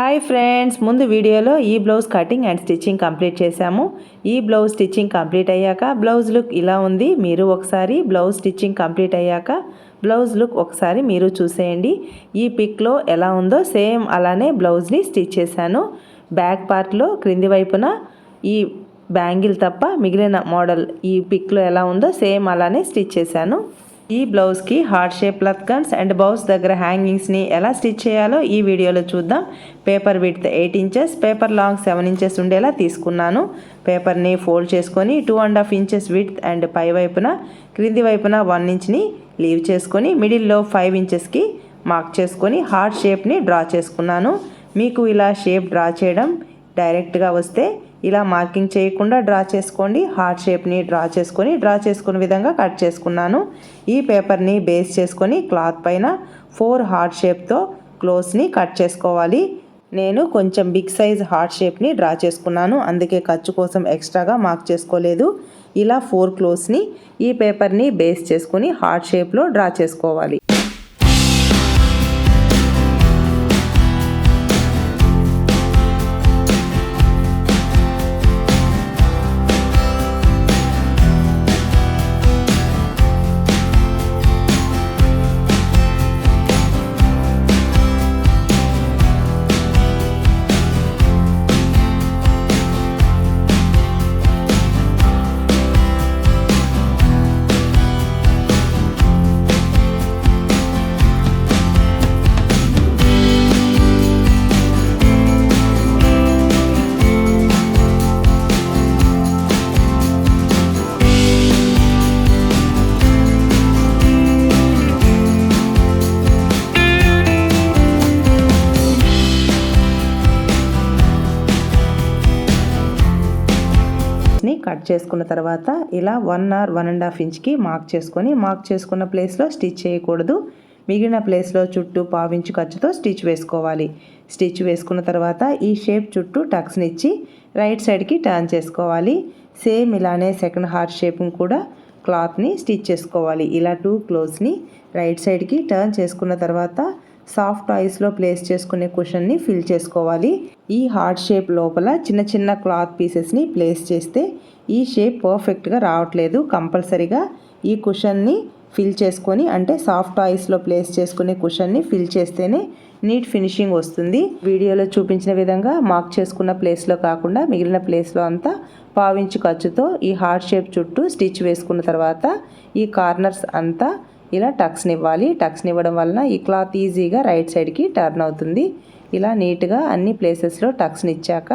Hi friends, ముందు వీడియోలో ఈ blouse cutting and stitching complete చేశాము. ఈ బ్లౌజ్ స్టిచ్చింగ్ కంప్లీట్ అయ్యాక బ్లౌజ్ లుక్ ఇలా ఉంది. మీరు ఒకసారి బ్లౌజ్ స్టిచ్చింగ్ కంప్లీట్ అయ్యాక బ్లౌజ్ లుక్ ఒకసారి మీరు చూసేయండి. ఈ పిక్లో ఎలా ఉందో సేమ్ అలానే బ్లౌజ్ని స్టిచ్ చేశాను. బ్యాక్ పార్ట్లో క్రింది వైపున ఈ బ్యాంగిల్ తప్ప మిగిలిన మోడల్ ఈ పిక్లో ఎలా ఉందో సేమ్ అలానే స్టిచ్ చేశాను. ఈ బ్లౌజ్కి హార్ట్ షేప్ లత్కన్స్ అండ్ బౌస్ దగ్గర హ్యాంగింగ్స్ని ఎలా స్టిచ్ చేయాలో ఈ వీడియోలో చూద్దాం. Paper width 8 inches, paper long 7 inches ఉండేలా తీసుకున్నాను. పేపర్ని ఫోల్డ్ చేసుకొని 2.5 ఇంచెస్ విడ్త్ అండ్ పై వైపున క్రింది వైపున 1 ఇంచ్ని లీవ్ చేసుకొని మిడిల్లో 5 ఇంచెస్కి మార్క్ చేసుకొని హార్ట్ షేప్ని డ్రా చేసుకున్నాను. మీకు ఇలా షేప్ డ్రా చేయడం డైరెక్ట్గా వస్తే ఇలా మార్కింగ్ చేయకుండా డ్రా చేసుకోండి. హార్ట్ షేప్ని డ్రా చేసుకునే విధంగా కట్ చేసుకున్నాను. ఈ పేపర్ని బేస్ చేసుకొని క్లాత్ పైన 4 హార్ట్ షేప్తో క్లోత్స్ని కట్ చేసుకోవాలి. నేను కొంచెం బిగ్ సైజ్ హార్ట్ షేప్ని డ్రా చేసుకున్నాను, అందుకే ఖర్చు కోసం ఎక్స్ట్రాగా మార్క్ చేసుకోలేదు. ఇలా 4 క్లోత్స్ని ఈ పేపర్ని బేస్ చేసుకొని హార్ట్ షేప్లో డ్రా చేసుకోవాలి. కట్ చేసుకున్న తర్వాత ఇలా 1 or 1.5 ఇంచ్కి మార్క్ చేసుకున్న ప్లేస్లో స్టిచ్ చేయకూడదు. మిగిలిన ప్లేస్లో చుట్టూ 1/2 ఇంచు ఖర్చుతో స్టిచ్ వేసుకోవాలి. స్టిచ్ వేసుకున్న తర్వాత ఈ షేప్ చుట్టూ టక్స్ని ఇచ్చి రైట్ సైడ్కి టర్న్ చేసుకోవాలి. సేమ్ ఇలానే సెకండ్ హార్ట్ షేప్ని కూడా క్లాత్ని స్టిచ్ చేసుకోవాలి. ఇలా 2 క్లోత్స్ని రైట్ సైడ్కి టర్న్ చేసుకున్న తర్వాత సాఫ్ట్ టాయ్స్లో ప్లేస్ చేసుకునే కుషన్ని ఫిల్ చేసుకోవాలి. ఈ హార్ట్ షేప్ లోపల చిన్న చిన్న క్లాత్ పీసెస్ని ప్లేస్ చేస్తే ఈ షేప్ పర్ఫెక్ట్గా రావట్లేదు. కంపల్సరీగా ఈ కుషన్ని ఫిల్ చేసుకొని, అంటే సాఫ్ట్ టాయ్స్లో ప్లేస్ చేసుకునే కుషన్ని ఫిల్ చేస్తేనే నీట్ ఫినిషింగ్ వస్తుంది. వీడియోలో చూపించిన విధంగా మార్క్ చేసుకున్న ప్లేస్లో కాకుండా మిగిలిన ప్లేస్లో అంతా 1/2 ఇంచు ఖర్చుతో ఈ హార్ట్ షేప్ చుట్టూ స్టిచ్ వేసుకున్న తర్వాత ఈ కార్నర్స్ అంతా ఇలా టక్స్ని ఇవ్వాలి. టక్స్ని ఇవ్వడం వలన ఈ క్లాత్ ఈజీగా రైట్ సైడ్కి టర్న్ అవుతుంది. ఇలా నీట్గా అన్ని ప్లేసెస్లో టక్స్ని ఇచ్చాక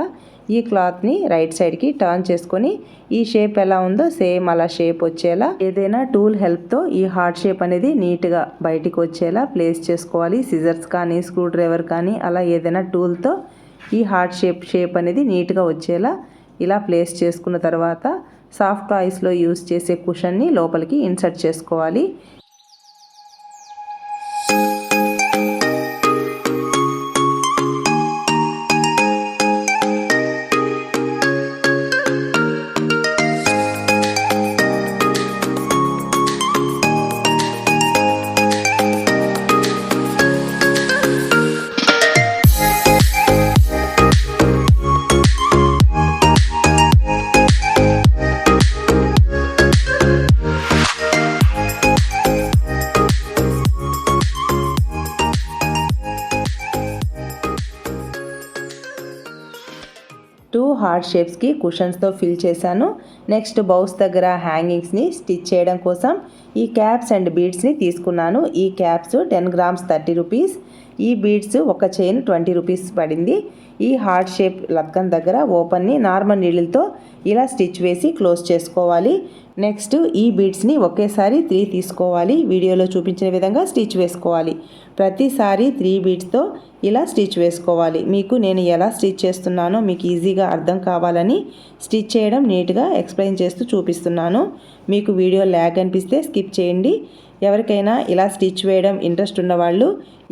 ఈ క్లాత్ని రైట్ సైడ్కి టర్న్ చేసుకొని ఈ షేప్ ఎలా ఉందో సేమ్ అలా షేప్ వచ్చేలా ఏదైనా టూల్ హెల్ప్తో ఈ హార్ట్ షేప్ అనేది నీట్గా బయటికి వచ్చేలా ప్లేస్ చేసుకోవాలి. సిజర్స్ కానీ స్క్రూ డ్రైవర్ కానీ అలా ఏదైనా టూల్తో ఈ హార్ట్ షేప్ అనేది నీట్గా వచ్చేలా ఇలా ప్లేస్ చేసుకున్న తర్వాత సాఫ్ట్ టాయ్స్లో యూస్ చేసే కుషన్ని లోపలికి ఇన్సర్ట్ చేసుకోవాలి. హార్ట్ షేప్స్కి కుషన్స్తో ఫిల్ చేశాను. నెక్స్ట్ బౌస్ దగ్గర హ్యాంగింగ్స్ని స్టిచ్ చేయడం కోసం ఈ క్యాప్స్ అండ్ బీడ్స్ని తీసుకున్నాను. ఈ క్యాప్స్ 10 grams 30 రూపీస్, ఈ బీడ్స్ ఒక చైన్ 20 రూపీస్ పడింది. ఈ హార్ట్ షేప్ లత్కన్ దగ్గర ఓపెన్ని నార్మల్ నీడిల్తో ఇలా స్టిచ్ వేసి క్లోజ్ చేసుకోవాలి. నెక్స్ట్ ఈ బీడ్స్ని ఒకేసారి 3 తీసుకోవాలి. వీడియోలో చూపించిన విధంగా స్టిచ్ వేసుకోవాలి. ప్రతిసారి 3 బీడ్స్తో ఇలా స్టిచ్ వేసుకోవాలి. మీకు నేను ఎలా స్టిచ్ చేస్తున్నానో మీకు ఈజీగా అర్థం కావాలని స్టిచ్ చేయడం నీట్గా ఎక్స్ప్లెయిన్ చేస్తూ చూపిస్తున్నాను. మీకు వీడియో ల్యాగ్ అనిపిస్తే స్కిప్ చేయండి. ఎవరికైనా ఇలా స్టిచ్ వేయడం ఇంట్రెస్ట్ ఉన్నవాళ్ళు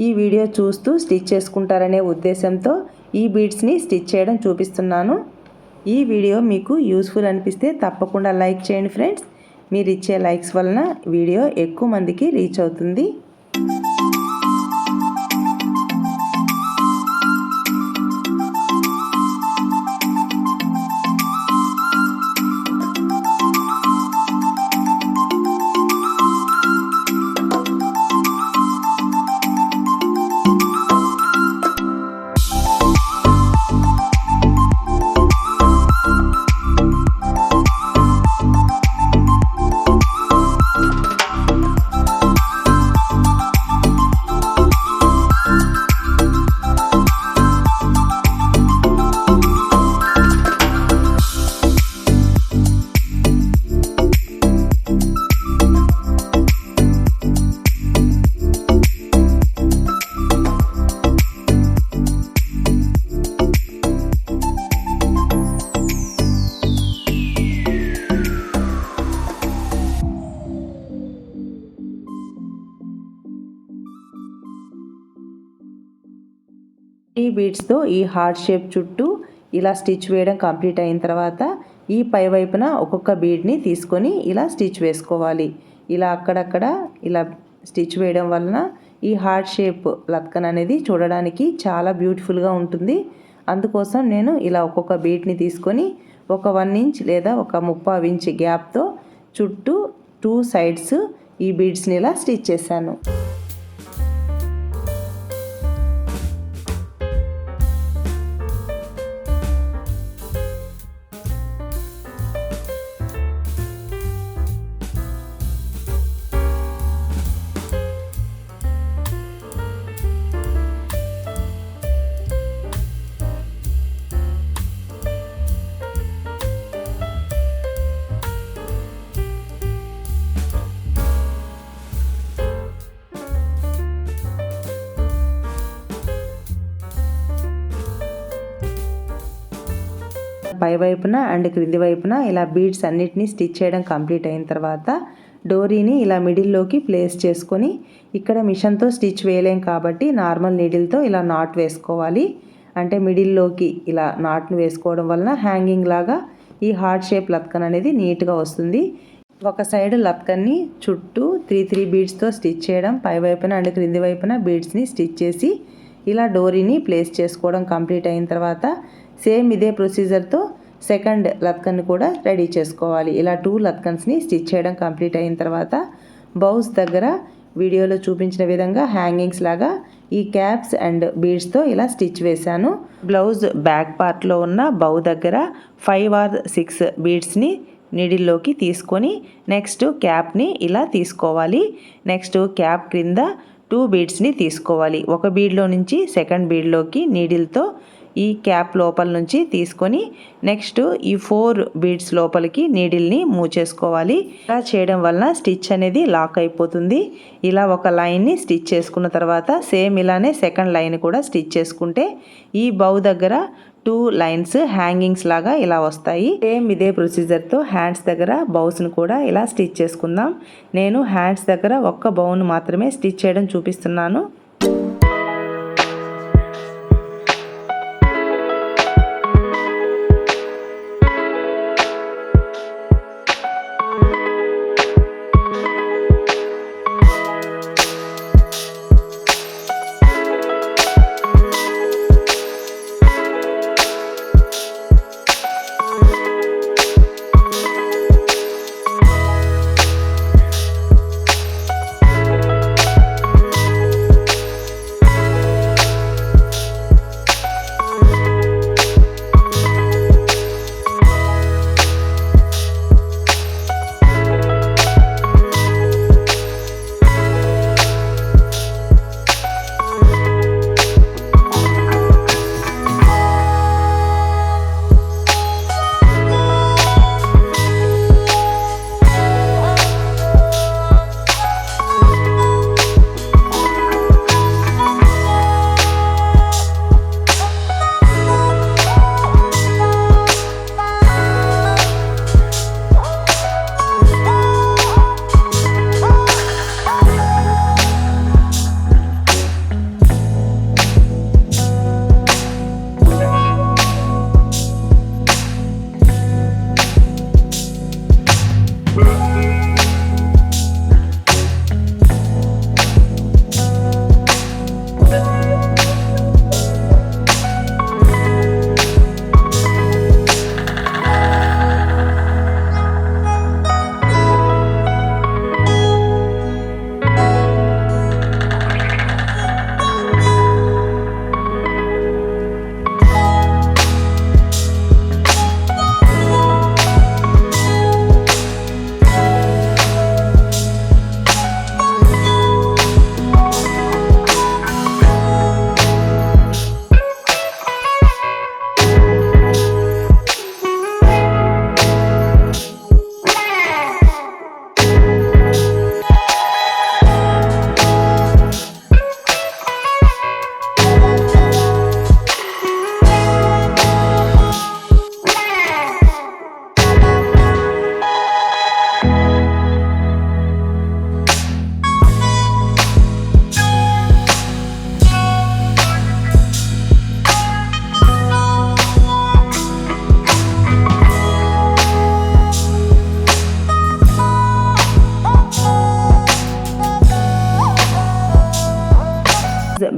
ఈ వీడియో చూస్తూ స్టిచ్ చేసుకుంటారనే ఉద్దేశంతో ఈ బీడ్స్ని స్టిచ్ చేయడం చూపిస్తున్నాను. ఈ వీడియో మీకు యూస్ఫుల్ అనిపిస్తే తప్పకుండా లైక్ చేయండి ఫ్రెండ్స్. మీరు ఇచ్చే లైక్స్ వలన వీడియో ఎక్కువ మందికి రీచ్ అవుతుంది. బీడ్స్తో ఈ హార్ట్ షేప్ చుట్టూ ఇలా స్టిచ్ వేయడం కంప్లీట్ అయిన తర్వాత ఈ పై వైపున ఒక్కొక్క బీడ్ని తీసుకొని ఇలా స్టిచ్ వేసుకోవాలి. ఇలా అక్కడక్కడ ఇలా స్టిచ్ వేయడం వలన ఈ హార్ట్ షేప్ లత్కన్ అనేది చూడడానికి చాలా బ్యూటిఫుల్గా ఉంటుంది. అందుకోసం నేను ఇలా ఒక్కొక్క బీడ్ని తీసుకొని ఒక 1 ఇంచ్ లేదా ఒక 1/2 ఇంచ్ గ్యాప్తో చుట్టూ 2 సైడ్స్ ఈ బీడ్స్ని ఇలా స్టిచ్ చేశాను. పై వైపున అండ్ క్రింది వైపున ఇలా బీడ్స్ అన్నిటినీ స్టిచ్ చేయడం కంప్లీట్ అయిన తర్వాత డోరీని ఇలా మిడిల్లోకి ప్లేస్ చేసుకొని ఇక్కడ మిషన్తో స్టిచ్ వేయలేం కాబట్టి నార్మల్ నీడిల్తో ఇలా నాట్ వేసుకోవాలి. అంటే మిడిల్లోకి ఇలా నాట్ను వేసుకోవడం వలన హ్యాంగింగ్ లాగా ఈ హార్ట్ షేప్ లత్కన్ అనేది నీట్గా వస్తుంది. ఒక సైడ్ లత్కన్ని చుట్టూ 3 బీడ్స్తో స్టిచ్ చేయడం, పై వైపున అండ్ క్రింది వైపున బీడ్స్ని స్టిచ్ చేసి ఇలా డోరీని ప్లేస్ చేసుకోవడం కంప్లీట్ అయిన తర్వాత సేమ్ ఇదే ప్రొసీజర్తో సెకండ్ లత్కన్ కూడా రెడీ చేసుకోవాలి. ఇలా 2 లత్కన్స్ని స్టిచ్ చేయడం కంప్లీట్ అయిన తర్వాత బౌస్ దగ్గర వీడియోలో చూపించిన విధంగా హ్యాంగింగ్స్ లాగా ఈ క్యాప్స్ అండ్ బీడ్స్తో ఇలా స్టిచ్ వేశాను. బ్లౌజ్ బ్యాక్ పార్ట్లో ఉన్న బౌ దగ్గర 5 or 6 బీడ్స్ని నీడిల్లోకి తీసుకొని నెక్స్ట్ క్యాప్ని ఇలా తీసుకోవాలి. నెక్స్ట్ క్యాప్ క్రింద 2 బీడ్స్ని తీసుకోవాలి. ఒక బీడ్లో నుంచి సెకండ్ బీడ్లోకి నీడిల్తో ఈ క్యాప్ లోపల నుంచి తీసుకొని నెక్స్ట్ ఈ 4 బీడ్స్ లోపలికి నీడిల్ని మూవ్ చేసుకోవాలి. ఇలా చేయడం వలన స్టిచ్ అనేది లాక్ అయిపోతుంది. ఇలా ఒక లైన్ని స్టిచ్ చేసుకున్న తర్వాత సేమ్ ఇలానే సెకండ్ లైన్ కూడా స్టిచ్ చేసుకుంటే ఈ బౌ దగ్గర 2 లైన్స్ హ్యాంగింగ్స్ లాగా ఇలా వస్తాయి. సేమ్ ఇదే ప్రొసీజర్తో హ్యాండ్స్ దగ్గర బౌస్ను కూడా ఇలా స్టిచ్ చేసుకుందాం. నేను హ్యాండ్స్ దగ్గర ఒక్క బౌను మాత్రమే స్టిచ్ చేయడం చూపిస్తున్నాను.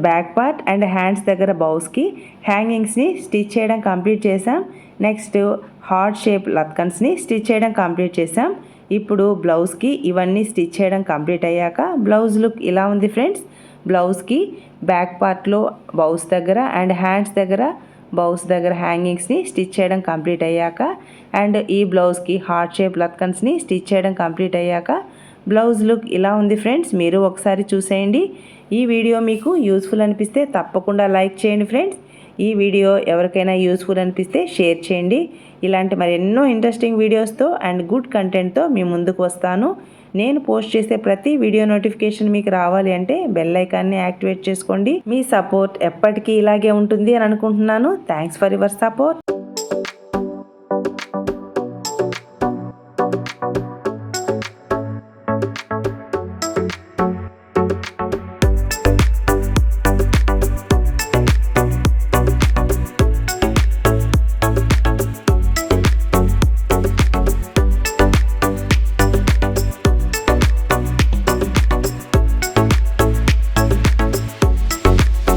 బ్యాక్ పార్ట్ అండ్ హ్యాండ్స్ దగ్గర బౌస్కి హ్యాంగింగ్స్ని స్టిచ్ చేయడం కంప్లీట్ చేసాం. నెక్స్ట్ హార్ట్ షేప్ లత్కన్స్ని స్టిచ్ చేయడం కంప్లీట్ చేసాం. ఇప్పుడు బ్లౌజ్కి ఇవన్నీ స్టిచ్ చేయడం కంప్లీట్ అయ్యాక బ్లౌజ్ లుక్ ఇలా ఉంది ఫ్రెండ్స్. బ్లౌజ్కి బ్యాక్ పార్ట్లో బౌస్ దగ్గర అండ్ హ్యాండ్స్ దగ్గర బౌస్ దగ్గర హ్యాంగింగ్స్ని స్టిచ్ చేయడం కంప్లీట్ అయ్యాక అండ్ ఈ బ్లౌజ్కి హార్ట్ షేప్ లత్కన్స్ని స్టిచ్ చేయడం కంప్లీట్ అయ్యాక బ్లౌజ్ లుక్ ఇలా ఉంది ఫ్రెండ్స్. మీరు ఒకసారి చూసేయండి. ఈ వీడియో మీకు యూస్ఫుల్ అనిపిస్తే తప్పకుండా లైక్ చేయండి ఫ్రెండ్స్. ఈ వీడియో ఎవరికైనా యూస్ఫుల్ అనిపిస్తే షేర్ చేయండి. ఇలాంటి మరెన్నో ఇంట్రెస్టింగ్ వీడియోస్తో అండ్ గుడ్ కంటెంట్తో మీ ముందుకు వస్తాను. నేను పోస్ట్ చేసే ప్రతి వీడియో నోటిఫికేషన్ మీకు రావాలి అంటే బెల్ ఐకాన్ని యాక్టివేట్ చేసుకోండి. మీ సపోర్ట్ ఎప్పటికీ ఇలాగే ఉంటుంది అని అనుకుంటున్నాను. Thanks for your support.